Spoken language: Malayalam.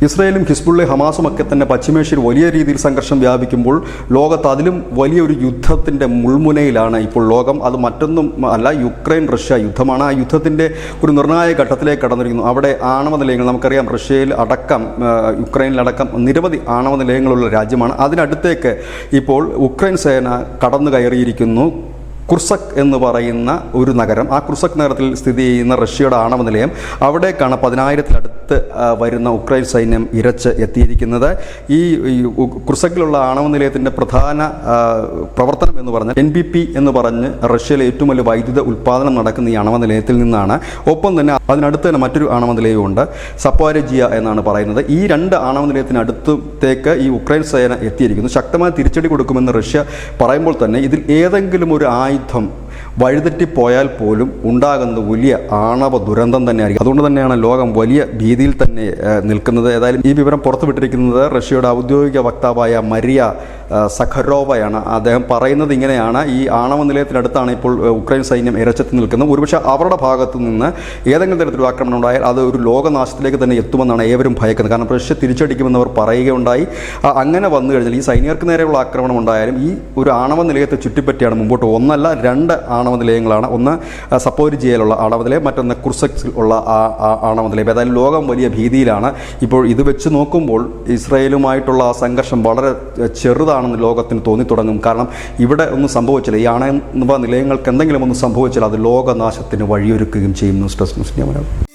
ഇസ്രായേലും ഹിസ്ബുള്ളയും ഹമാസും ഒക്കെ തന്നെ പശ്ചിമേഷ്യയിൽ വലിയ രീതിയിൽ സംഘർഷം വ്യാപിക്കുമ്പോൾ ലോകത്ത് അതിലും വലിയൊരു യുദ്ധത്തിൻ്റെ മുൾമുനയിലാണ് ഇപ്പോൾ ലോകം. അത് മറ്റൊന്നും അല്ല, യുക്രൈൻ റഷ്യ യുദ്ധമാണ്. ആ യുദ്ധത്തിൻ്റെ ഒരു നിർണായക ഘട്ടത്തിലേക്ക് കടന്നിരിക്കുന്നു. അവിടെ ആണവ നിലയങ്ങൾ, നമുക്കറിയാം റഷ്യയിൽ അടക്കം യുക്രൈനിലടക്കം നിരവധി ആണവ നിലയങ്ങളുള്ള രാജ്യമാണ്. അതിനടുത്തേക്ക് ഇപ്പോൾ ഉക്രൈൻ സേന കടന്നു കയറിയിരിക്കുന്നു. കുർസക് എന്ന് പറയുന്ന ഒരു നഗരം, ആ കുർസക് നഗരത്തിൽ സ്ഥിതി ചെയ്യുന്ന റഷ്യയുടെ ആണവ നിലയം, അവിടേക്കാണ് 10,000-ത്തിനടുത്ത് വരുന്ന ഉക്രൈൻ സൈന്യം ഇരച്ച് എത്തിയിരിക്കുന്നത്. ഈ കുർസക്കിലുള്ള ആണവ നിലയത്തിൻ്റെ പ്രധാന പ്രവർത്തനം എന്ന് പറഞ്ഞാൽ NPP എന്ന് പറഞ്ഞ് റഷ്യയിലെ ഏറ്റവും വലിയ വൈദ്യുത ഉൽപ്പാദനം നടക്കുന്ന ഈ ആണവ നിലയത്തിൽ നിന്നാണ്. ഒപ്പം തന്നെ അതിനടുത്ത് തന്നെ മറ്റൊരു ആണവ നിലയമുണ്ട്, സപ്പോരിജിയ എന്നാണ് പറയുന്നത്. ഈ രണ്ട് ആണവ നിലയത്തിനടുത്തേക്ക് ഈ ഉക്രൈൻ സേന എത്തിയിരിക്കുന്നു. ശക്തമായ തിരിച്ചടി കൊടുക്കുമെന്ന് റഷ്യ പറയുമ്പോൾ തന്നെ ഇതിൽ ഏതെങ്കിലും ഒരു ആയുധം വഴിതെറ്റിപ്പോയാൽ പോലും ഉണ്ടാകുന്ന വലിയ ആണവ ദുരന്തം തന്നെയായിരിക്കും. അതുകൊണ്ട് തന്നെയാണ് ലോകം വലിയ ഭീതിയിൽ തന്നെ നിൽക്കുന്നത്. ഏതായാലും ഈ വിവരം പുറത്തുവിട്ടിരിക്കുന്നത് റഷ്യയുടെ ഔദ്യോഗിക വക്താവായ മരിയ സഖരോവയാണ്. അദ്ദേഹം പറയുന്നത് ഇങ്ങനെയാണ്: ഈ ആണവ നിലയത്തിനടുത്താണ് ഇപ്പോൾ ഉക്രൈൻ സൈന്യം ഇരച്ചെത്തി നിൽക്കുന്നത്. ഒരുപക്ഷെ അവരുടെ ഭാഗത്തു നിന്ന് ഏതെങ്കിലും തരത്തിലൊരു ആക്രമണം ഉണ്ടായാൽ അത് ഒരു ലോകനാശത്തിലേക്ക് തന്നെ എത്തുമെന്നാണ് ഏവരും ഭയക്കുന്നത്. കാരണം റഷ്യ തിരിച്ചടിക്കുമെന്ന് അവർ പറയുകയുണ്ടായി. അങ്ങനെ വന്നു കഴിഞ്ഞാൽ ഈ സൈനികർക്ക് നേരെയുള്ള ആക്രമണം ഉണ്ടായാലും ഈ ഒരു ആണവ നിലയത്തെ ചുറ്റിപ്പറ്റിയാണ് മുമ്പോട്ട്. ഒന്നല്ല, രണ്ട് ആണവ നിലയങ്ങളാണ്. ഒന്ന് സപ്പോരിജിയയിലുള്ള ആണവ നിലയം, മറ്റൊന്ന് കുർസക്സിൽ ഉള്ള ആണവ നിലയം. ഏതായാലും ലോകം വലിയ ഭീതിയിലാണ്. ഇപ്പോൾ ഇത് വെച്ച് നോക്കുമ്പോൾ ഇസ്രായേലുമായിട്ടുള്ള ആ സംഘർഷം വളരെ ചെറുതാണെന്ന് ലോകത്തിന് തോന്നിത്തുടങ്ങും. കാരണം ഇവിടെ ഒന്നും സംഭവിച്ചില്ല. ഈ ആണവ നിലയങ്ങൾക്ക് എന്തെങ്കിലും ഒന്ന് സംഭവിച്ചാൽ അത് ലോകനാശത്തിന് വഴിയൊരുക്കുകയും ചെയ്യും. News desk news India Malayalam.